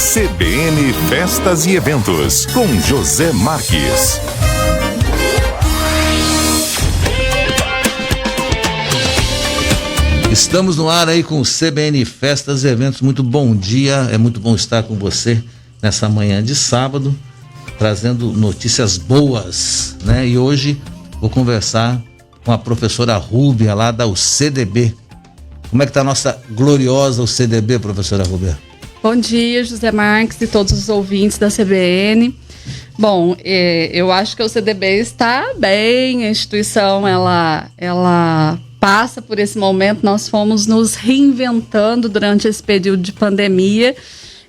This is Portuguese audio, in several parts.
CBN Festas e Eventos, com José Marques. Estamos no ar aí com o CBN Festas e Eventos. Muito bom dia, é muito bom estar com você nessa manhã de sábado, trazendo notícias boas, né? E hoje vou conversar com a professora Rúbia, lá da UCDB. Como é que está a nossa gloriosa UCDB, professora Rúbia? Bom dia, José Marques e todos os ouvintes da CBN. Bom, eu acho que a UCDB está bem, a instituição, ela passa por esse momento. Nós fomos nos reinventando durante esse período de pandemia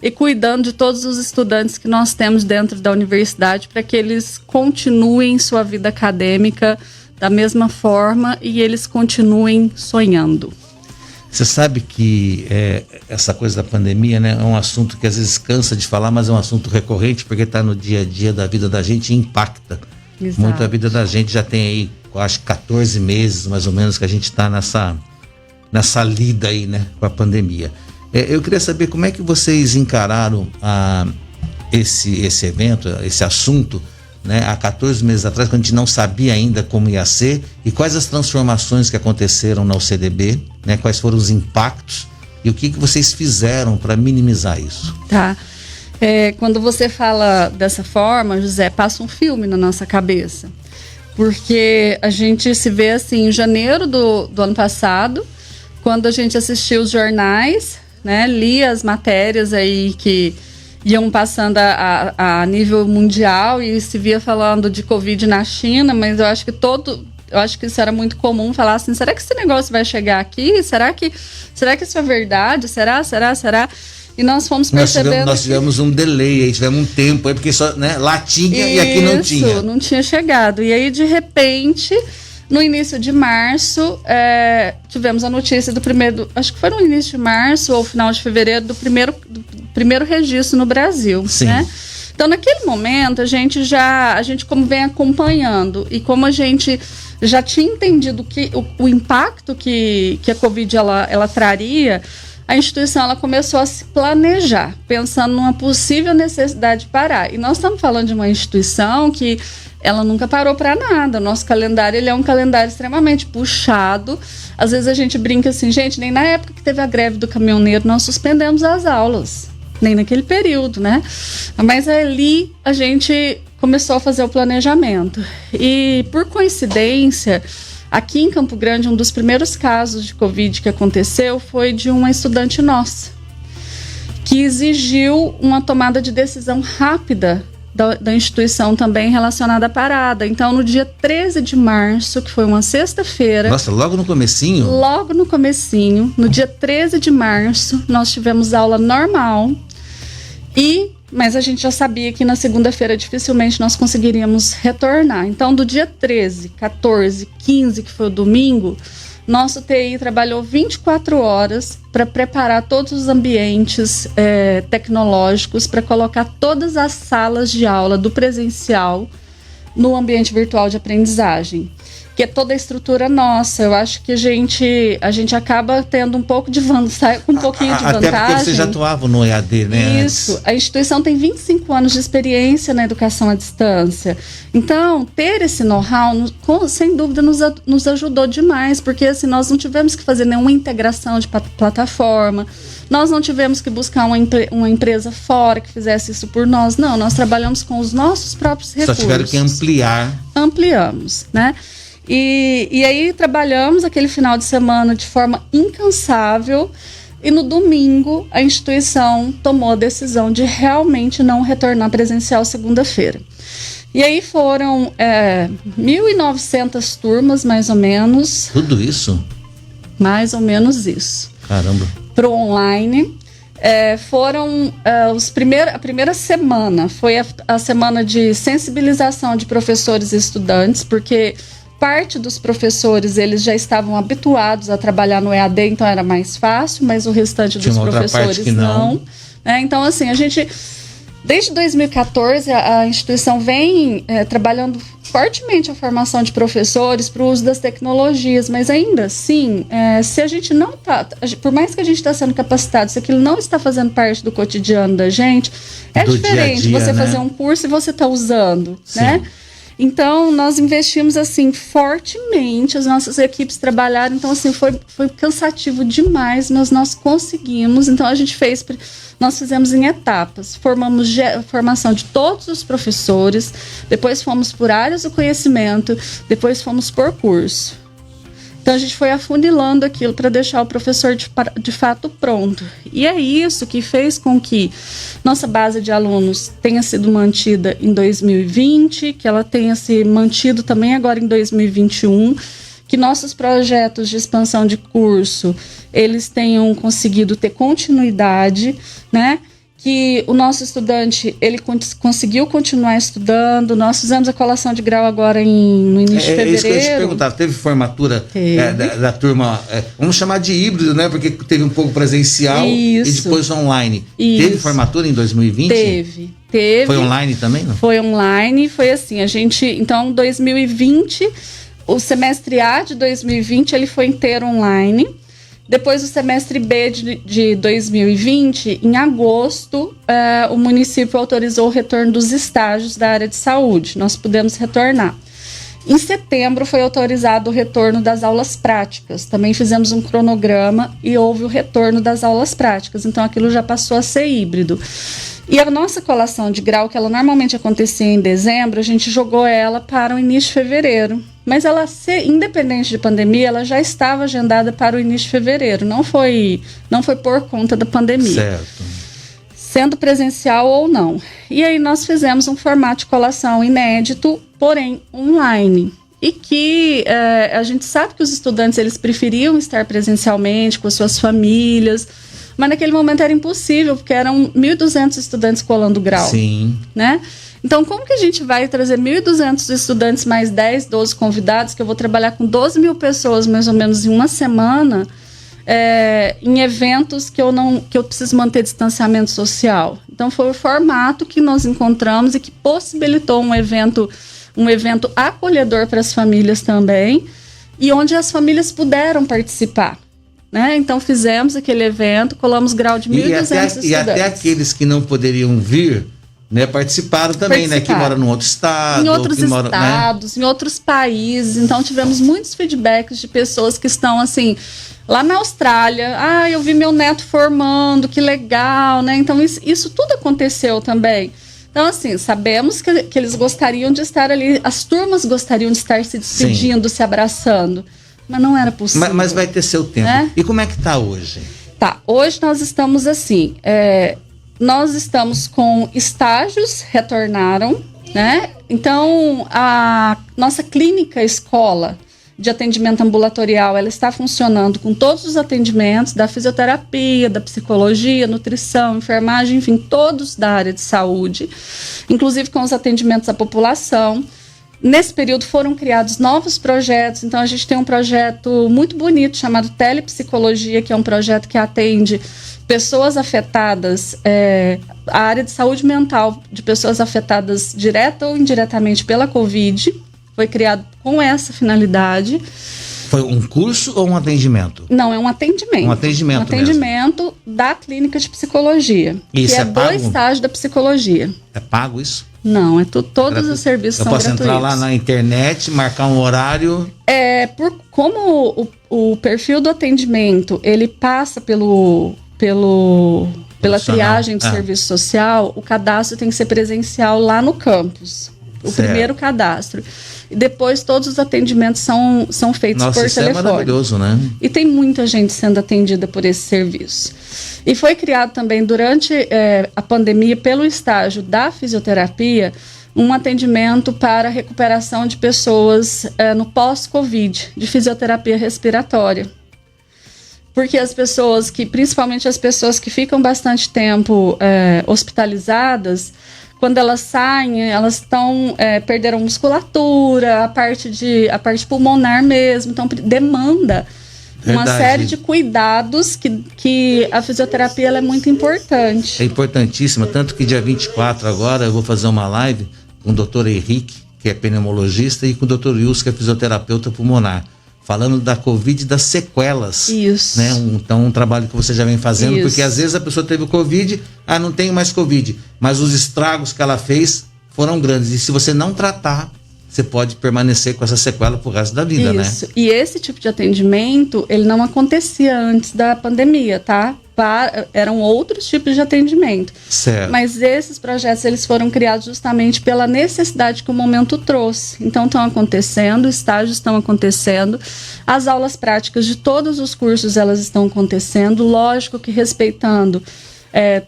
e cuidando de todos os estudantes que nós temos dentro da universidade para que eles continuem sua vida acadêmica da mesma forma e eles continuem sonhando. Você sabe que essa coisa da pandemia, né, é um assunto que às vezes cansa de falar, mas é um assunto recorrente porque está no dia a dia da vida da gente e impacta. Exato. Muito a vida da gente. Já tem aí, eu acho, 14 meses mais ou menos que a gente está nessa lida aí, né, com a pandemia. Eu queria saber como é que vocês encararam esse evento, esse assunto, né, há 14 meses atrás, quando a gente não sabia ainda como ia ser, e quais as transformações que aconteceram na UCDB, né, quais foram os impactos e o que vocês fizeram para minimizar isso. Tá. Quando você fala dessa forma, José, passa um filme na nossa cabeça, porque a gente se vê assim em janeiro do ano passado, quando a gente assistiu os jornais, né, lia as matérias aí que iam passando a nível mundial e se via falando de Covid na China, mas eu acho que isso era muito comum, falar assim, será que esse negócio vai chegar aqui? Será que isso é verdade? Será? E nós fomos percebendo... Nós tivemos um delay aí, tivemos um tempo aí, porque só, né, lá tinha e aqui não tinha. Isso, não tinha chegado. E aí, de repente, no início de março, tivemos a notícia do primeiro... Acho que foi no início de março ou final de fevereiro, do primeiro registro no Brasil. Sim. Né? Então, naquele momento, a gente como vem acompanhando e como a gente já tinha entendido o impacto que a Covid ela traria, a instituição ela começou a se planejar, pensando numa possível necessidade de parar. E nós estamos falando de uma instituição que ela nunca parou para nada. O nosso calendário ele é um calendário extremamente puxado. Às vezes a gente brinca assim, gente, nem na época que teve a greve do caminhoneiro nós suspendemos as aulas, nem naquele período, né? Mas ali a gente começou a fazer o planejamento. E por coincidência, aqui em Campo Grande, um dos primeiros casos de Covid que aconteceu foi de uma estudante nossa, que exigiu uma tomada de decisão rápida da instituição também relacionada à parada. Então, no dia 13 de março, que foi uma sexta-feira... Nossa, logo no comecinho? Logo no comecinho, no dia 13 de março, nós tivemos aula normal, mas a gente já sabia que na segunda-feira dificilmente nós conseguiríamos retornar. Então, do dia 13, 14, 15, que foi o domingo, nosso TI trabalhou 24 horas para preparar todos os ambientes tecnológicos, para colocar todas as salas de aula do presencial no ambiente virtual de aprendizagem, que é toda a estrutura nossa. Eu acho que a gente acaba tendo um pouco de um pouquinho de vantagem. Até porque vocês já atuavam no EAD, né? Isso. A instituição tem 25 anos de experiência na educação à distância. Então, ter esse know-how, sem dúvida, nos ajudou demais, porque assim, nós não tivemos que fazer nenhuma integração de plataforma, nós não tivemos que buscar uma empresa fora que fizesse isso por nós. Não, nós trabalhamos com os nossos próprios recursos. Só tiveram que ampliar. Ampliamos, né? E aí trabalhamos aquele final de semana de forma incansável e no domingo a instituição tomou a decisão de realmente não retornar presencial segunda-feira. E aí foram 1.900 turmas, mais ou menos. Tudo isso? Mais ou menos isso. Caramba. Para o online. Foram a primeira semana, foi a semana de sensibilização de professores e estudantes, porque parte dos professores, eles já estavam habituados a trabalhar no EAD, então era mais fácil, mas o restante dos professores não. Então, assim, a gente, desde 2014, a instituição vem trabalhando fortemente a formação de professores para o uso das tecnologias, mas ainda assim, se a gente não está, por mais que a gente está sendo capacitado, se aquilo não está fazendo parte do cotidiano da gente, é do diferente dia a dia, você né? fazer um curso e você está usando, Sim. né? Então, nós investimos, assim, fortemente, as nossas equipes trabalharam, então, assim, foi cansativo demais, mas nós conseguimos, então nós fizemos em etapas, formação de todos os professores, depois fomos por áreas do conhecimento, depois fomos por curso. Então, a gente foi afunilando aquilo para deixar o professor de fato pronto. E é isso que fez com que nossa base de alunos tenha sido mantida em 2020, que ela tenha se mantido também agora em 2021, que nossos projetos de expansão de curso, eles tenham conseguido ter continuidade, né? Que o nosso estudante, ele conseguiu continuar estudando. Nós fizemos a colação de grau agora no início de fevereiro. É isso que eu ia te perguntar. Teve formatura da turma, vamos chamar de híbrido, né? Porque teve um pouco presencial e depois online. Isso. Teve formatura em 2020? Teve. Foi online também, não? Foi online, foi assim, então 2020, o semestre A de 2020, ele foi inteiro online. Depois, o semestre B de 2020, em agosto, o município autorizou o retorno dos estágios da área de saúde. Nós pudemos retornar. Em setembro, foi autorizado o retorno das aulas práticas. Também fizemos um cronograma e houve o retorno das aulas práticas. Então, aquilo já passou a ser híbrido. E a nossa colação de grau, que ela normalmente acontecia em dezembro, a gente jogou ela para o início de fevereiro. Mas ela, independente de pandemia, ela já estava agendada para o início de fevereiro. Não foi por conta da pandemia. Certo. Sendo presencial ou não. E aí nós fizemos um formato de colação inédito, porém online. E que a gente sabe que os estudantes eles preferiam estar presencialmente com as suas famílias, mas naquele momento era impossível, porque eram 1.200 estudantes colando grau. Sim. Né? Então, como que a gente vai trazer 1.200 estudantes mais 10, 12 convidados, que eu vou trabalhar com 12 mil pessoas mais ou menos em uma semana, em eventos que eu preciso manter distanciamento social? Então, foi o formato que nós encontramos e que possibilitou um evento acolhedor para as famílias também, e onde as famílias puderam participar. Né? Então, fizemos aquele evento, colamos grau de 1.200 estudantes. E até aqueles que não poderiam vir, né, participaram também, né? Que moram em outro estado. Em outros estados, né? Em outros países. Então, tivemos muitos feedbacks de pessoas que estão, assim, lá na Austrália. Eu vi meu neto formando, que legal, né? Então, isso tudo aconteceu também. Então, assim, sabemos que eles gostariam de estar ali, as turmas gostariam de estar se despedindo, se abraçando. Mas não era possível. Mas vai ter seu tempo. Né? E como é que tá hoje? Hoje nós estamos assim... Nós estamos com estágios, retornaram, né? Então, a nossa clínica escola de atendimento ambulatorial, ela está funcionando com todos os atendimentos da fisioterapia, da psicologia, nutrição, enfermagem, enfim, todos da área de saúde, inclusive com os atendimentos à população. Nesse período foram criados novos projetos, então a gente tem um projeto muito bonito chamado Telepsicologia, que é um projeto que atende pessoas afetadas, a área de saúde mental de pessoas afetadas direta ou indiretamente pela Covid, foi criado com essa finalidade. Foi um curso ou um atendimento? Não, é um atendimento. Um atendimento da clínica de psicologia. Isso que é do estágio da psicologia. É pago isso? Não, todos os serviços são gratuitos. Eu posso entrar lá na internet, marcar um horário? Como o perfil do atendimento, ele passa pela triagem de serviço social, o cadastro tem que ser presencial lá no campus. O primeiro cadastro. E depois todos os atendimentos são feitos por telefone. Isso é maravilhoso, né? E tem muita gente sendo atendida por esse serviço. E foi criado também durante a pandemia, pelo estágio da fisioterapia, um atendimento para recuperação de pessoas no pós-Covid, de fisioterapia respiratória. Porque as pessoas principalmente as pessoas que ficam bastante tempo hospitalizadas, quando elas saem, elas perderam musculatura, a parte pulmonar mesmo, então demanda uma série de cuidados que a fisioterapia ela é muito importante. É importantíssima, tanto que dia 24 agora eu vou fazer uma live com o Dr. Henrique, que é pneumologista, e com o Dr. Wilson, que é fisioterapeuta pulmonar, falando da Covid e das sequelas. Isso. Né? Então, um trabalho que você já vem fazendo, Isso. porque às vezes a pessoa teve o Covid, não tenho mais Covid, mas os estragos que ela fez foram grandes, e se você não tratar, você pode permanecer com essa sequela pro resto da vida, né? Isso. E esse tipo de atendimento, ele não acontecia antes da pandemia, tá? Eram outros tipos de atendimento. Certo. Mas esses projetos, eles foram criados justamente pela necessidade que o momento trouxe. Então, estão acontecendo, estágios estão acontecendo, as aulas práticas de todos os cursos, elas estão acontecendo, lógico que respeitando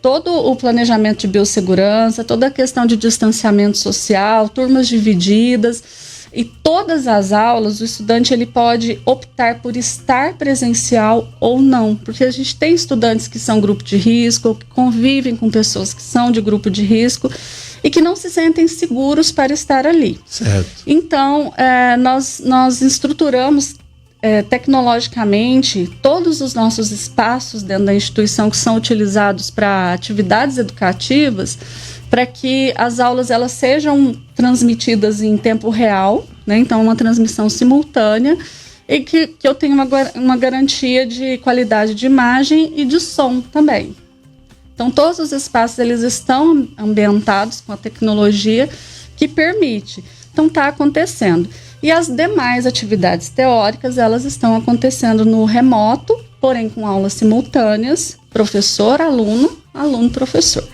todo o planejamento de biossegurança, toda a questão de distanciamento social, turmas divididas, e todas as aulas, o estudante ele pode optar por estar presencial ou não, porque a gente tem estudantes que são grupo de risco, que convivem com pessoas que são de grupo de risco e que não se sentem seguros para estar ali. Certo. Então, nós estruturamos tecnologicamente todos os nossos espaços dentro da instituição que são utilizados para atividades educativas, para que as aulas elas sejam transmitidas em tempo real, né? Então uma transmissão simultânea, e que eu tenha uma garantia de qualidade de imagem e de som também. Então todos os espaços eles estão ambientados com a tecnologia que permite. Então está acontecendo. E as demais atividades teóricas, elas estão acontecendo no remoto, porém com aulas simultâneas, professor, aluno, aluno, professor.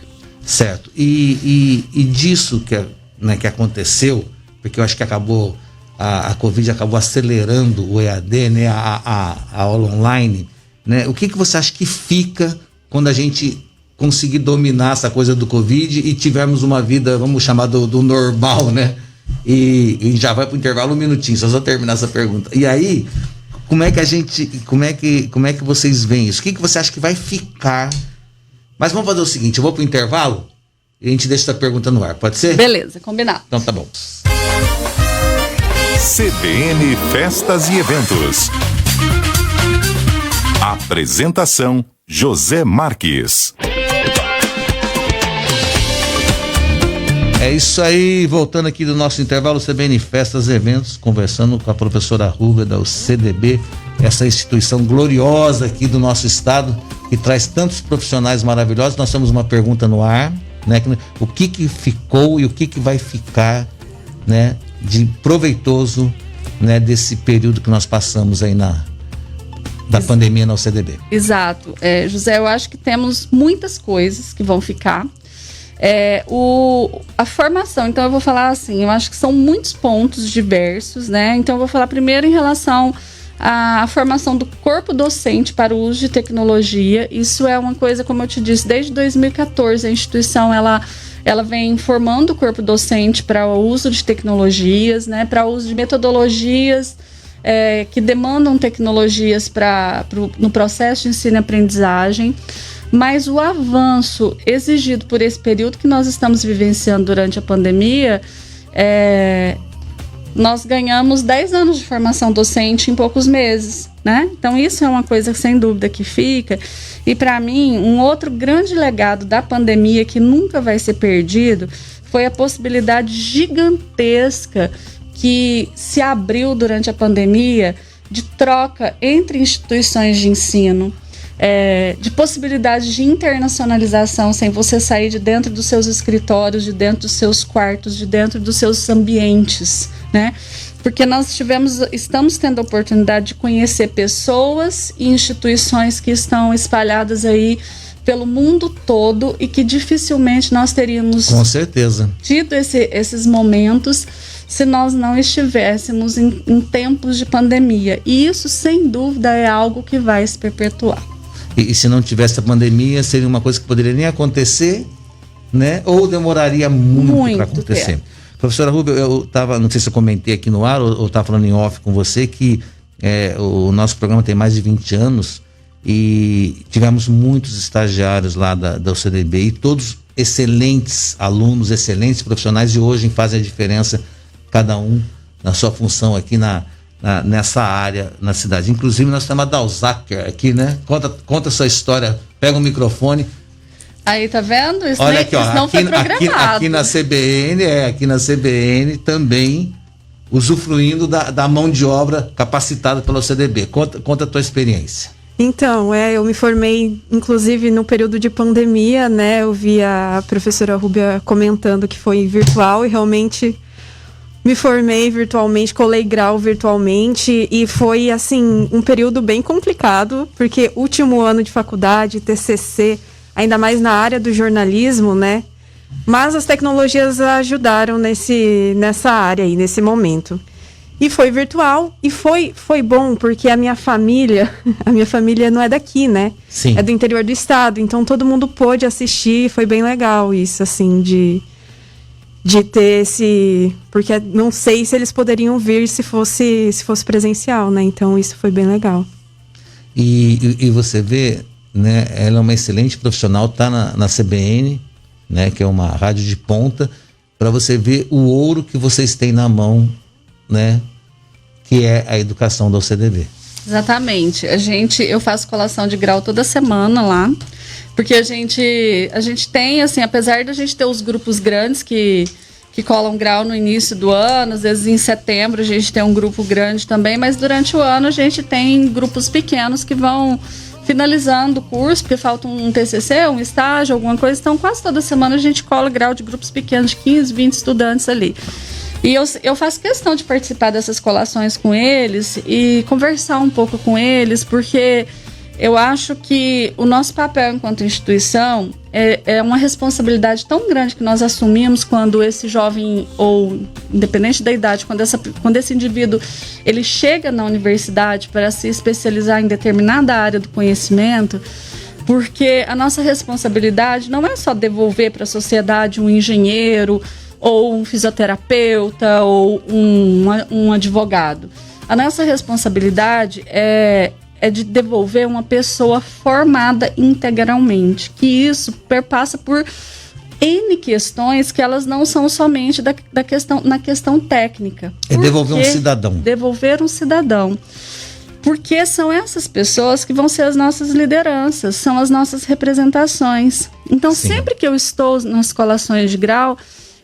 Certo. E disso que aconteceu, porque eu acho que a Covid acabou acelerando o EAD, né, a aula online, né? O que você acha que fica quando a gente conseguir dominar essa coisa do Covid e tivermos uma vida, vamos chamar do normal, né? E já vai para o intervalo um minutinho, só terminar essa pergunta. E aí, como é que vocês veem isso? O que você acha que vai ficar? Mas vamos fazer o seguinte, eu vou para o intervalo e a gente deixa essa pergunta no ar, pode ser? Beleza, combinado. Então tá bom. CBN Festas e Eventos. Apresentação José Marques. É isso aí, voltando aqui do nosso intervalo CBN Festas e Eventos, conversando com a professora Rúbia da CDB, essa instituição gloriosa aqui do nosso estado, que traz tantos profissionais maravilhosos. Nós temos uma pergunta no ar, né? O que ficou e o que vai ficar, né, de proveitoso, né, desse período que nós passamos aí da pandemia na UCDB? Exato. José, eu acho que temos muitas coisas que vão ficar. A formação, então eu vou falar assim, eu acho que são muitos pontos diversos, né? Então eu vou falar primeiro em relação à formação do corpo docente para o uso de tecnologia. Isso é uma coisa, como eu te disse, desde 2014 a instituição ela vem formando o corpo docente para o uso de tecnologias, né? Para o uso de metodologias que demandam tecnologias no processo de ensino e aprendizagem. Mas o avanço exigido por esse período que nós estamos vivenciando durante a pandemia, nós ganhamos 10 anos de formação docente em poucos meses, né? Então isso é uma coisa sem dúvida que fica. E para mim, um outro grande legado da pandemia que nunca vai ser perdido foi a possibilidade gigantesca que se abriu durante a pandemia de troca entre instituições de ensino, de possibilidade de internacionalização sem você sair de dentro dos seus escritórios, de dentro dos seus quartos, de dentro dos seus ambientes, né? Porque nós estamos tendo a oportunidade de conhecer pessoas e instituições que estão espalhadas aí pelo mundo todo e que dificilmente nós teríamos, com certeza, tido esses momentos se nós não estivéssemos em tempos de pandemia. E isso, sem dúvida, é algo que vai se perpetuar. E se não tivesse a pandemia, seria uma coisa que poderia nem acontecer, né? Ou demoraria muito para acontecer. Professora Rúbia, eu estava, não sei se eu comentei aqui no ar ou estava falando em off com você, que o nosso programa tem mais de 20 anos e tivemos muitos estagiários lá da UCDB e todos excelentes alunos, excelentes profissionais, e hoje fazem a diferença, cada um na sua função aqui nessa área na cidade. Inclusive nós temos a Dalzacker aqui, né? Conta a sua história, pega o microfone. Aí, tá vendo? Isso, Olha aqui, ó, isso não foi programado. Aqui na CBN também usufruindo da mão de obra capacitada pelo CDB. Conta a tua experiência. Então, eu me formei, inclusive, no período de pandemia, né? Eu vi a professora Rúbia comentando que foi virtual e realmente me formei virtualmente, colei grau virtualmente e foi, assim, um período bem complicado, porque último ano de faculdade, TCC, ainda mais na área do jornalismo, né? Mas as tecnologias ajudaram nessa área aí, nesse momento. E foi virtual, e foi bom, porque a minha família não é daqui, né? Sim. É do interior do estado, então todo mundo pôde assistir, foi bem legal isso, assim, de ter esse... Porque não sei se eles poderiam vir se fosse presencial, né? Então isso foi bem legal. E você vê, né? Ela é uma excelente profissional, tá na CBN, né? Que é uma rádio de ponta, para você ver o ouro que vocês têm na mão, né? Que é a educação da UCDB. Exatamente. Eu faço colação de grau toda semana lá, porque a gente tem, assim, apesar de a gente ter os grupos grandes que colam grau no início do ano, às vezes em setembro a gente tem um grupo grande também, mas durante o ano a gente tem grupos pequenos que vão finalizando o curso, porque falta um TCC, um estágio, alguma coisa, então quase toda semana a gente cola grau de grupos pequenos de 15, 20 estudantes ali. E eu faço questão de participar dessas colações com eles e conversar um pouco com eles, porque eu acho que o nosso papel enquanto instituição é uma responsabilidade tão grande que nós assumimos quando esse jovem, ou independente da idade, quando esse indivíduo ele chega na universidade para se especializar em determinada área do conhecimento, porque a nossa responsabilidade não é só devolver para a sociedade um engenheiro, ou um fisioterapeuta, ou um advogado. A nossa responsabilidade é de devolver uma pessoa formada integralmente, que isso perpassa por N questões que elas não são somente na questão técnica. É devolver um cidadão. Devolver um cidadão. Porque são essas pessoas que vão ser as nossas lideranças, são as nossas representações. Então, Sim. Sempre que eu estou nas colações de grau,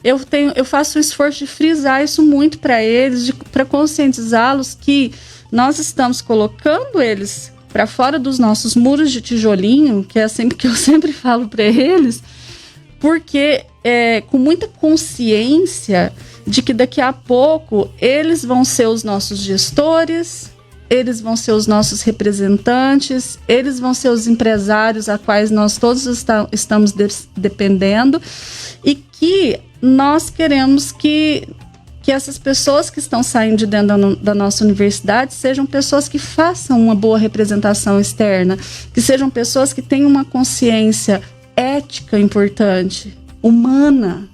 eu faço o esforço de frisar isso muito para eles, para conscientizá-los que nós estamos colocando eles para fora dos nossos muros de tijolinho, que é assim que eu sempre falo para eles, porque com muita consciência de que daqui a pouco eles vão ser os nossos gestores, eles vão ser os nossos representantes, eles vão ser os empresários a quais nós todos estamos dependendo, e que nós queremos que essas pessoas que estão saindo de dentro da nossa universidade sejam pessoas que façam uma boa representação externa, que sejam pessoas que tenham uma consciência ética importante, humana.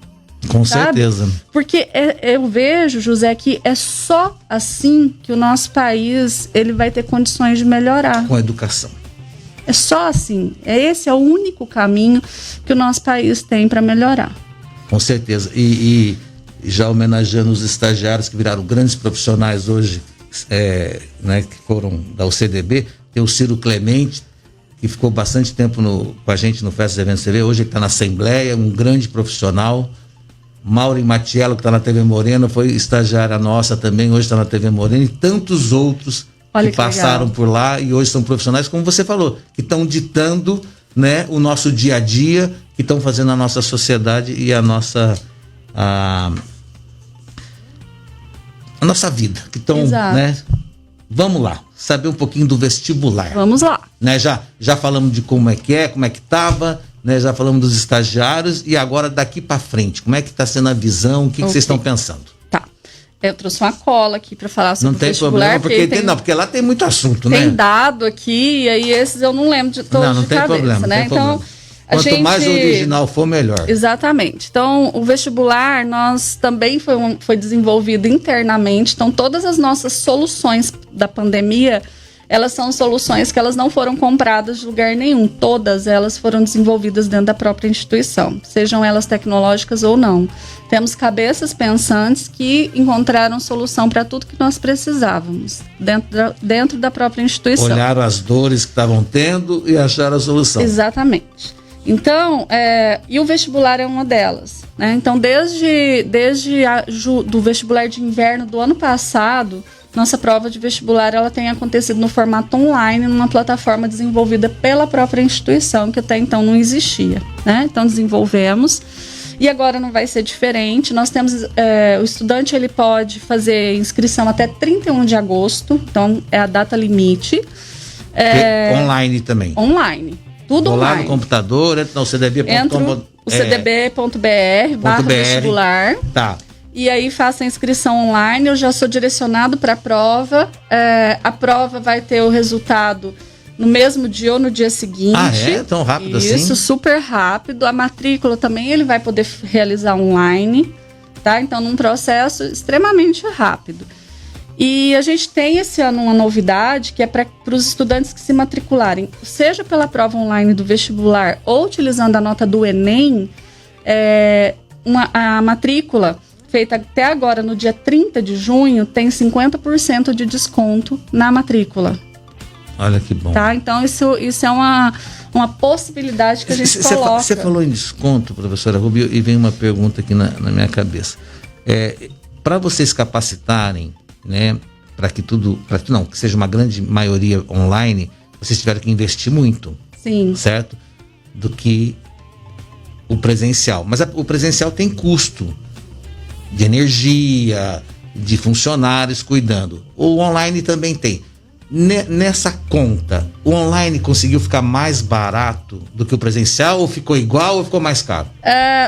Com sabe? certeza. Porque eu vejo, José, que é só assim que o nosso país ele vai ter condições de melhorar. Com a educação. É só assim. Esse é o único caminho que o nosso país tem para melhorar. Com certeza. E já homenageando os estagiários que viraram grandes profissionais hoje, né, que foram da UCDB, tem o Ciro Clemente, que ficou bastante tempo com a gente no Festas e Eventos TV, hoje ele está na Assembleia, um grande profissional. Maureen Matiello, que está na TV Morena, foi estagiária nossa também, hoje está na TV Morena, e tantos outros que passaram por lá e hoje são profissionais, como você falou, que estão ditando, né, o nosso dia a dia, que estão fazendo a nossa sociedade e a nossa vida, que estão, né? Vamos lá, saber um pouquinho do vestibular. Vamos lá. Né, já falamos de como é que estava, né, já falamos dos estagiários, e agora daqui para frente, como é que está sendo a visão, o que vocês estão pensando? Tá. Eu trouxe uma cola aqui para falar sobre o vestibular. Não tem problema, porque lá tem muito assunto, né? Tem dado aqui, e aí esses eu não lembro de todos de cabeça, problema, né? Então, quanto mais original for, melhor. Exatamente. Então, o vestibular, nós também foi desenvolvido internamente. Então, todas as nossas soluções da pandemia, elas são soluções que elas não foram compradas de lugar nenhum. Todas elas foram desenvolvidas dentro da própria instituição, sejam elas tecnológicas ou não. Temos cabeças pensantes que encontraram solução para tudo que nós precisávamos dentro da própria instituição. Olharam as dores que estavam tendo e acharam a solução. Exatamente. Então, e o vestibular é uma delas, né? Então, desde do vestibular de inverno do ano passado, nossa prova de vestibular ela tem acontecido no formato online, numa plataforma desenvolvida pela própria instituição, que até então não existia, né? Então, desenvolvemos. E agora não vai ser diferente. Nós temos, o estudante ele pode fazer inscrição até 31 de agosto, então é a data limite. Online também. Online. Tudo Vou online. lá no computador, entra no cdb.com. O cdb.br/vestibular. Tá. E aí faço a inscrição online, eu já sou direcionado para a prova. A prova vai ter o resultado no mesmo dia ou no dia seguinte. Ah, é? Tão rápido assim? Isso, super rápido. A matrícula também ele vai poder realizar online, tá? Então, num processo extremamente rápido. E a gente tem esse ano uma novidade que é para os estudantes que se matricularem, seja pela prova online do vestibular ou utilizando a nota do Enem, a matrícula feita até agora, no dia 30 de junho, tem 50% de desconto na matrícula. Olha que bom. Tá? Então, isso é uma possibilidade que a gente coloca. Você falou em desconto, professora Rubio, e vem uma pergunta aqui na minha cabeça. Para vocês capacitarem, né, que seja uma grande maioria online, vocês tiveram que investir muito. Sim. Certo? Do que o presencial. Mas o presencial tem custo de energia, de funcionários cuidando. O online também tem. Nessa conta, o online conseguiu ficar mais barato do que o presencial, ou ficou igual, ou ficou mais caro?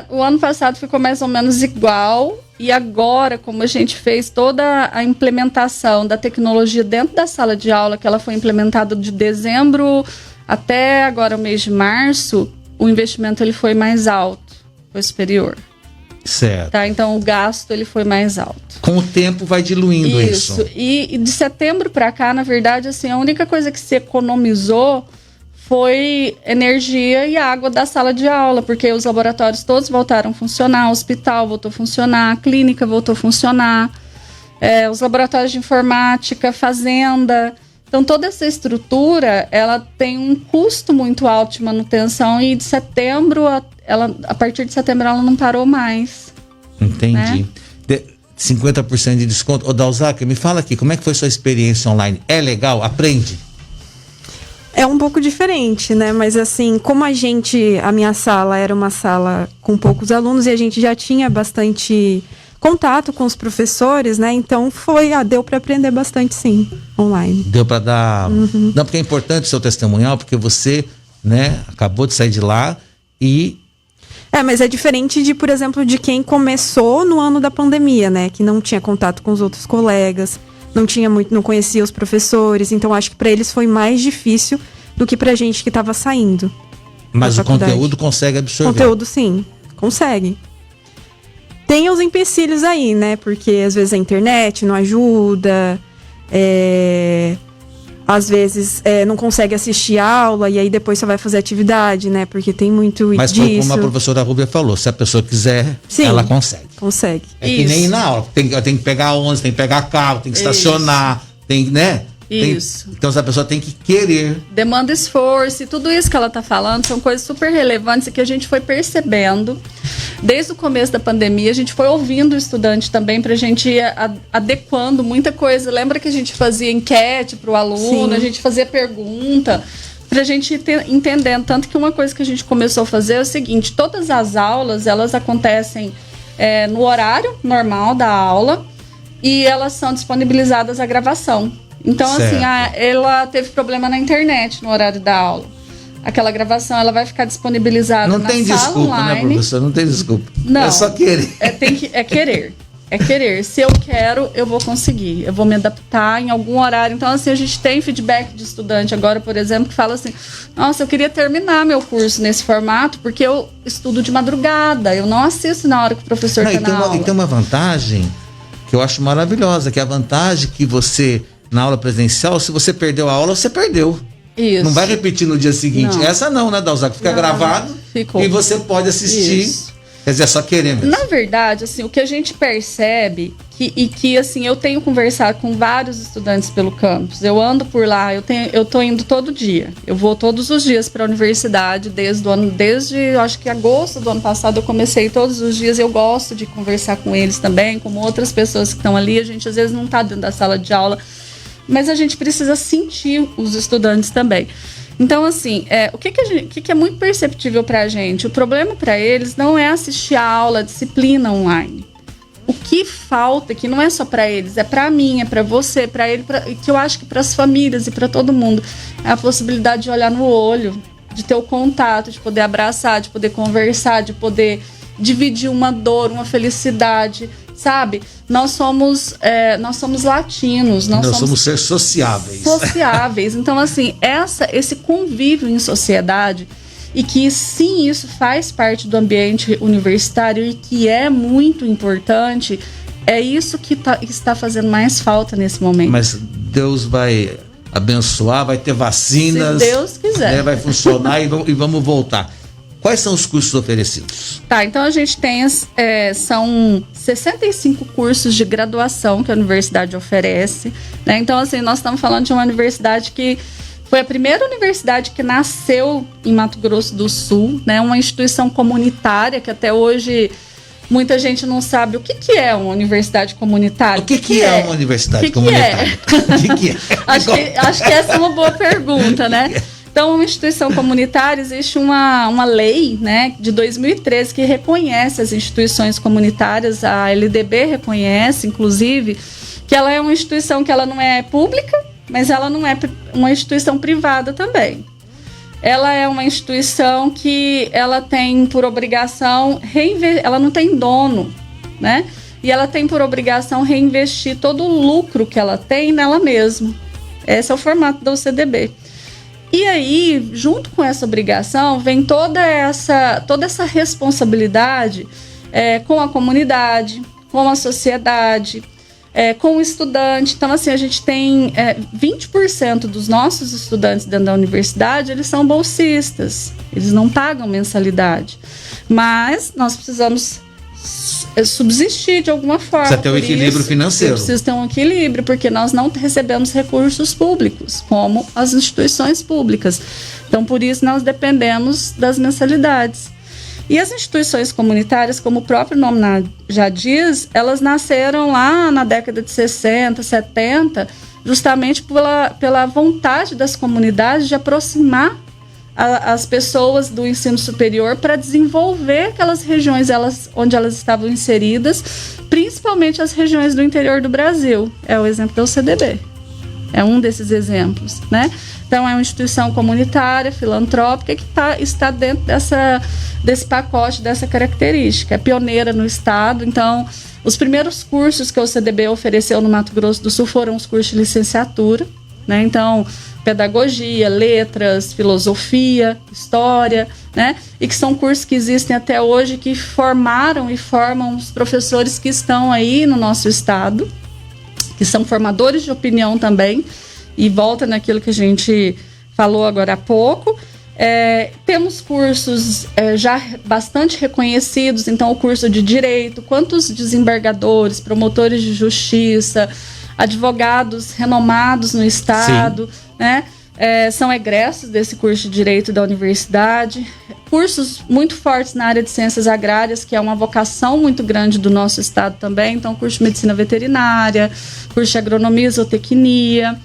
O ano passado ficou mais ou menos igual, e agora, como a gente fez toda a implementação da tecnologia dentro da sala de aula, que ela foi implementada de dezembro até agora o mês de março, o investimento ele foi mais alto, foi superior. Certo. Tá? Então o gasto ele foi mais alto. Com o tempo vai diluindo isso. E de setembro para cá, na verdade, assim, a única coisa que se economizou foi energia e água da sala de aula, porque os laboratórios todos voltaram a funcionar, o hospital voltou a funcionar, a clínica voltou a funcionar, os laboratórios de informática, fazenda. Então toda essa estrutura, ela tem um custo muito alto de manutenção, e de setembro, a partir de setembro ela não parou mais. Entendi. Né? 50% de desconto. Ô, Dalzaca, me fala aqui, como é que foi sua experiência online? É legal? Aprende? É um pouco diferente, né? Mas assim, como a minha sala era uma sala com poucos alunos e a gente já tinha bastante contato com os professores, né? Então deu para aprender bastante, sim, online. Deu para dar... Uhum. Não, porque é importante o seu testemunhal, porque você, né, acabou de sair de lá e... mas é diferente de, por exemplo, de quem começou no ano da pandemia, né? Que não tinha contato com os outros colegas, não conhecia os professores, então acho que para eles foi mais difícil do que pra gente que estava saindo. Mas o conteúdo consegue absorver? Conteúdo, sim, consegue. Tem os empecilhos aí, né? Porque às vezes a internet não ajuda, às vezes não consegue assistir aula e aí depois só vai fazer atividade, né? Porque tem muito disso. Mas foi como a professora Rúbia falou, se a pessoa quiser, sim, ela consegue. Consegue. É que nem ir na aula, tem que pegar ônibus, tem que pegar carro, tem que estacionar, tem, né? Isso. Então a pessoa tem que querer. Demanda esforço, e tudo isso que ela está falando são coisas super relevantes e que a gente foi percebendo desde o começo da pandemia. A gente foi ouvindo o estudante também para a gente ir adequando muita coisa. Lembra que a gente fazia enquete para o aluno, sim, a gente fazia pergunta para a gente ir entendendo. Tanto que uma coisa que a gente começou a fazer é o seguinte: todas as aulas elas acontecem no horário normal da aula e elas são disponibilizadas a gravação. Então, certo, assim, ela teve problema na internet no horário da aula. Aquela gravação, ela vai ficar disponibilizada na sala online. Não tem desculpa, né, professor? Não tem desculpa. Não. É só querer. Querer. É querer. Se eu quero, eu vou conseguir. Eu vou me adaptar em algum horário. Então, assim, a gente tem feedback de estudante agora, por exemplo, que fala assim: nossa, eu queria terminar meu curso nesse formato porque eu estudo de madrugada. Eu não assisto na hora que o professor está na aula. E tem uma vantagem que eu acho maravilhosa, que é a vantagem que você... Na aula presencial, se você perdeu a aula, você perdeu. Isso. Não vai repetir no dia seguinte. Não. Essa não, né, Dalzaca? Fica gravado e você pode assistir. Isso. Quer dizer, é só querer mesmo. Na verdade, assim, o que a gente percebe que assim, eu tenho conversado com vários estudantes pelo campus. Eu ando por lá, eu tô indo todo dia. Eu vou todos os dias para a universidade desde acho que agosto do ano passado eu comecei todos os dias. Eu gosto de conversar com eles também, como outras pessoas que estão ali. A gente às vezes não está dentro da sala de aula, mas a gente precisa sentir os estudantes também. Então, assim, o que é muito perceptível para a gente? O problema para eles não é assistir a aula, a disciplina online. O que falta, que não é só para eles, é para mim, é para você, para ele, que eu acho que para as famílias e para todo mundo, é a possibilidade de olhar no olho, de ter o contato, de poder abraçar, de poder conversar, de poder dividir uma dor, uma felicidade, sabe? Nós somos latinos, nós somos seres sociáveis. Sociáveis. Então, assim, esse convívio em sociedade, e que sim, isso faz parte do ambiente universitário e que é muito importante, é isso que está fazendo mais falta nesse momento. Mas Deus vai abençoar, vai ter vacinas. Se Deus quiser. Vai funcionar e vamos voltar. Quais são os cursos oferecidos? Tá, então a gente tem, são 65 cursos de graduação que a universidade oferece, né? Então, assim, nós estamos falando de uma universidade que foi a primeira universidade que nasceu em Mato Grosso do Sul, né? Uma instituição comunitária que até hoje muita gente não sabe o que é uma universidade comunitária. O que é uma universidade comunitária? O que é? Acho que essa é uma boa pergunta, né? Então, uma instituição comunitária, existe uma lei, né, de 2013 que reconhece as instituições comunitárias, a LDB reconhece, inclusive, que ela é uma instituição que ela não é pública, mas ela não é uma instituição privada também. Ela é uma instituição que ela tem por obrigação ela não tem dono, né? E ela tem por obrigação reinvestir todo o lucro que ela tem nela mesma. Esse é o formato da UCDB. E aí, junto com essa obrigação, vem toda essa responsabilidade com a comunidade, com a sociedade, com o estudante. Então, assim, a gente tem 20% dos nossos estudantes dentro da universidade, eles são bolsistas, eles não pagam mensalidade. Mas nós precisamos subsistir de alguma forma. Precisa ter um equilíbrio financeiro. Precisa ter um equilíbrio, porque nós não recebemos recursos públicos, como as instituições públicas. Então, por isso, nós dependemos das mensalidades. E as instituições comunitárias, como o próprio nome já diz, elas nasceram lá na década de 60, 70, justamente pela vontade das comunidades de aproximar as pessoas do ensino superior para desenvolver aquelas regiões onde elas estavam inseridas, principalmente as regiões do interior do Brasil. É o exemplo da UCDB. É um desses exemplos, né? Então, é uma instituição comunitária, filantrópica, que está dentro desse pacote, dessa característica. É pioneira no estado. Então, os primeiros cursos que a UCDB ofereceu no Mato Grosso do Sul foram os cursos de licenciatura, né? Então, pedagogia, letras, filosofia, história, né? E que são cursos que existem até hoje, que formaram e formam os professores que estão aí no nosso estado, que são formadores de opinião também, e volta naquilo que a gente falou agora há pouco. Temos cursos já bastante reconhecidos, então o curso de Direito, quantos desembargadores, promotores de justiça, advogados renomados no estado, né? São egressos desse curso de Direito da universidade. Cursos muito fortes na área de Ciências Agrárias, que é uma vocação muito grande do nosso estado também. Então, curso de Medicina Veterinária, curso de Agronomia e Zootecnia.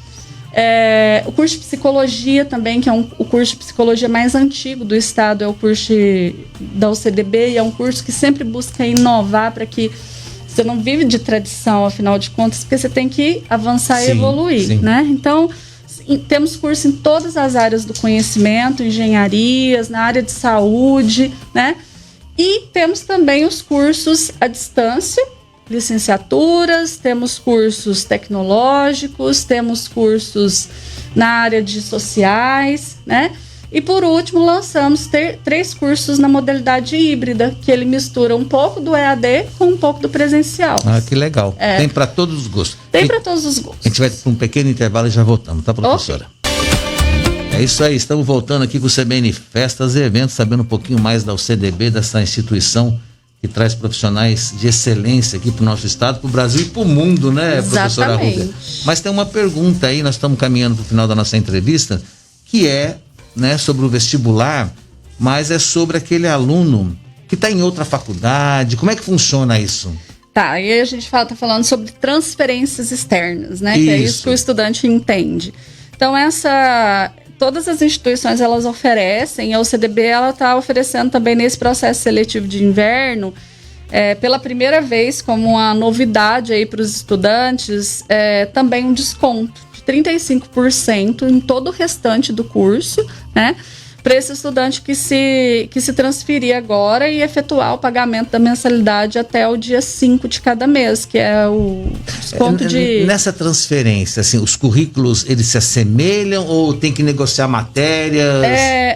O curso de Psicologia também, que é o curso de Psicologia mais antigo do estado, é o curso da UCDB, e é um curso que sempre busca inovar para que você não vive de tradição, afinal de contas, porque você tem que avançar e evoluir, né? Então, temos curso em todas as áreas do conhecimento, engenharias, na área de saúde, né? E temos também os cursos à distância, licenciaturas, temos cursos tecnológicos, temos cursos na área de sociais, né? E por último, lançamos 3 cursos na modalidade híbrida, que ele mistura um pouco do EAD com um pouco do presencial. Ah, que legal. Tem para todos os gostos. Tem para todos os gostos. A gente vai para um pequeno intervalo e já voltamos, tá, professora? Okay. É isso aí, estamos voltando aqui com o CBN Festas e Eventos, sabendo um pouquinho mais da UCDB, dessa instituição que traz profissionais de excelência aqui para o nosso estado, para o Brasil e para o mundo, né, professora Rúbia? Mas tem uma pergunta aí, nós estamos caminhando para o final da nossa entrevista, que é, né, sobre o vestibular, mas é sobre aquele aluno que está em outra faculdade. Como é que funciona isso? Tá, e aí a gente tá falando sobre transferências externas, né? Que é isso que o estudante entende. Então, todas as instituições, elas oferecem, a UCDB, ela está oferecendo também nesse processo seletivo de inverno, pela primeira vez, como uma novidade aí para os estudantes, também um desconto de 35% em todo o restante do curso, né? Para esse estudante que se transferir agora e efetuar o pagamento da mensalidade até o dia 5 de cada mês, que é o desconto de... Nessa transferência, assim, os currículos, eles se assemelham ou tem que negociar matérias?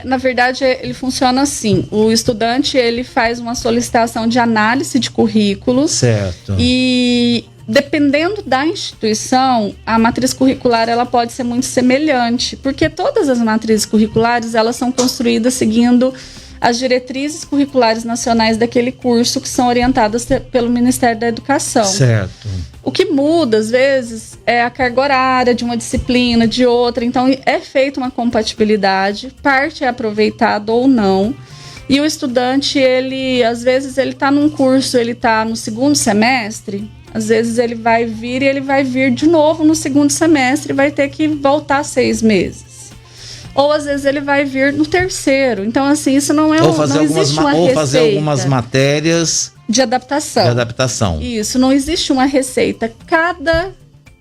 Na verdade, ele funciona assim. O estudante, ele faz uma solicitação de análise de currículos. Certo. E... dependendo da instituição, a matriz curricular ela pode ser muito semelhante, porque todas as matrizes curriculares elas são construídas seguindo as diretrizes curriculares nacionais daquele curso, que são orientadas pelo Ministério da Educação. Certo. O que muda, às vezes, é a carga horária de uma disciplina, de outra. Então, é feita uma compatibilidade, parte é aproveitada ou não. E o estudante, às vezes, ele está num curso, ele está no segundo semestre. Às vezes ele vai vir de novo no segundo semestre e vai ter que voltar 6 meses. Ou às vezes ele vai vir no terceiro. Então, assim, isso não é ou fazer algumas matérias de adaptação. Isso, não existe uma receita. Cada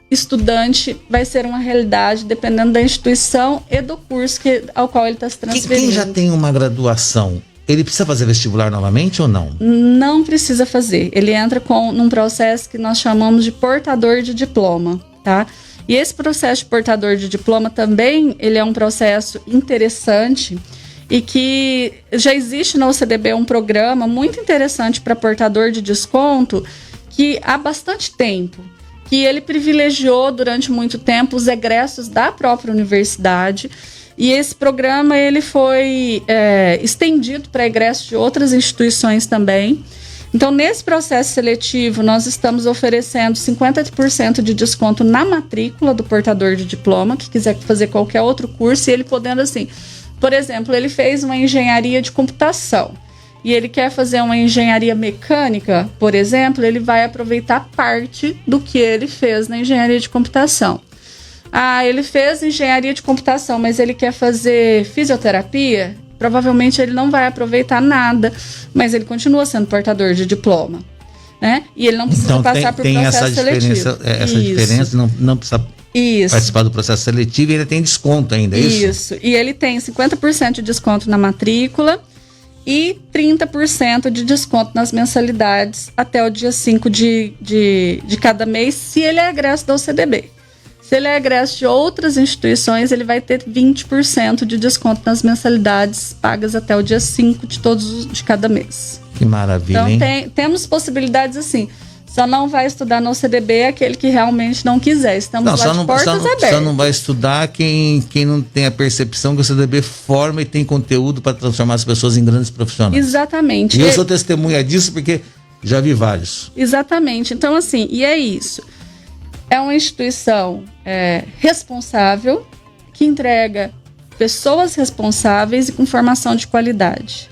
estudante vai ser uma realidade dependendo da instituição e do curso ao qual ele está se transferindo. Quem já tem uma graduação, ele precisa fazer vestibular novamente ou não? Não precisa fazer. Ele entra num processo que nós chamamos de portador de diploma, tá? E esse processo de portador de diploma também, ele é um processo interessante e que já existe na UCDB um programa muito interessante para portador de desconto que há bastante tempo, que ele privilegiou durante muito tempo os egressos da própria universidade. E esse programa ele foi estendido para egressos de outras instituições também. Então, nesse processo seletivo, nós estamos oferecendo 50% de desconto na matrícula do portador de diploma, que quiser fazer qualquer outro curso, e ele podendo, assim, por exemplo, ele fez uma engenharia de computação e ele quer fazer uma engenharia mecânica, por exemplo, ele vai aproveitar parte do que ele fez na engenharia de computação. Ele fez engenharia de computação, mas ele quer fazer fisioterapia, provavelmente ele não vai aproveitar nada, mas ele continua sendo portador de diploma, né? E ele não precisa passar por processo seletivo. Essa diferença, não precisa participar do processo seletivo e ele tem desconto ainda, é isso? Isso, e ele tem 50% de desconto na matrícula e 30% de desconto nas mensalidades até o dia 5 de cada mês, se ele é egresso da UCDB. Se ele é egresso de outras instituições, ele vai ter 20% de desconto nas mensalidades pagas até o dia 5 de cada mês. Que maravilha, então, hein? Temos possibilidades assim. Só não vai estudar na UCDB aquele que realmente não quiser. Estamos lá de portas abertas. Só não vai estudar quem não tem a percepção que o UCDB forma e tem conteúdo para transformar as pessoas em grandes profissionais. Exatamente. E eu sou testemunha disso porque já vi vários. Exatamente. Então, assim, e é isso. É uma instituição responsável, que entrega pessoas responsáveis e com formação de qualidade.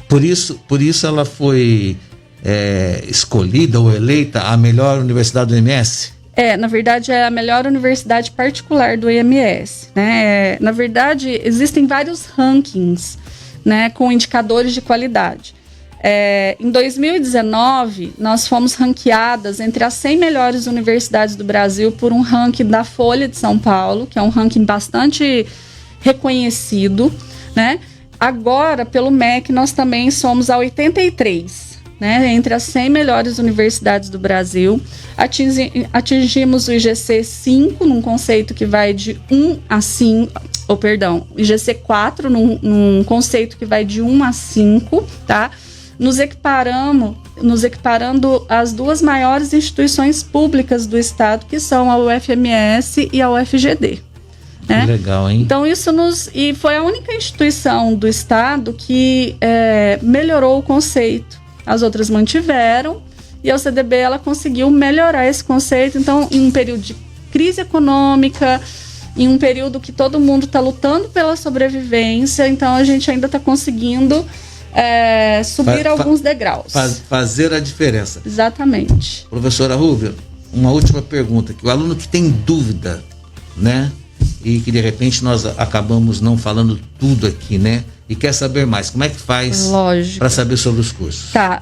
Por isso ela foi escolhida ou eleita a melhor universidade do IMS? Na verdade, é a melhor universidade particular do IMS, né? Na verdade, existem vários rankings, né, com indicadores de qualidade. Em 2019, nós fomos ranqueadas entre as 100 melhores universidades do Brasil por um ranking da Folha de São Paulo, que é um ranking bastante reconhecido, né? Agora, pelo MEC, nós também somos a 83, né? Entre as 100 melhores universidades do Brasil. Atingimos o IGC 5, num conceito que vai de 1 a 5, IGC 4, num conceito que vai de 1 a 5, tá? Nos equiparando às duas maiores instituições públicas do estado, que são a UFMS e a UFGD. Né? Legal, hein? Então, e foi a única instituição do estado que melhorou o conceito, as outras mantiveram, e a CDB ela conseguiu melhorar esse conceito. Então, em um período de crise econômica, em um período que todo mundo está lutando pela sobrevivência, então a gente ainda está conseguindo subir alguns degraus. Fazer a diferença. Exatamente. Professora Rúbia, uma última pergunta, que o aluno que tem dúvida, né, e que de repente nós acabamos não falando tudo aqui, né, e quer saber mais, como é que faz para saber sobre os cursos? Tá,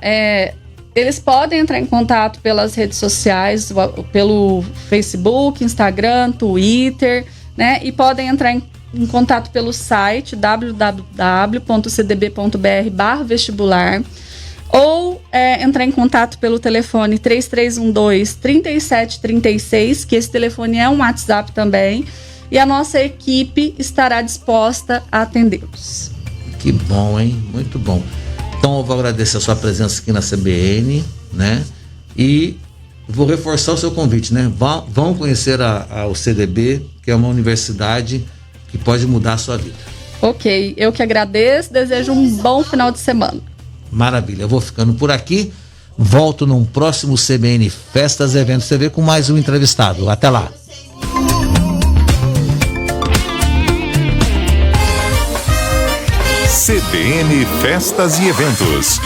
eles podem entrar em contato pelas redes sociais, pelo Facebook, Instagram, Twitter, né, e podem entrar em contato pelo site www.cdb.br/vestibular, ou entrar em contato pelo telefone 3312-3736, que esse telefone é um WhatsApp também, e a nossa equipe estará disposta a atendê-los. Que bom, hein? Muito bom. Então eu vou agradecer a sua presença aqui na CBN, né? E vou reforçar o seu convite, né? Vão conhecer o CDB, que é uma universidade que pode mudar a sua vida. Ok, eu que agradeço, desejo um bom final de semana. Maravilha, eu vou ficando por aqui, volto num próximo CBN Festas e Eventos TV com mais um entrevistado. Até lá. CBN Festas e Eventos.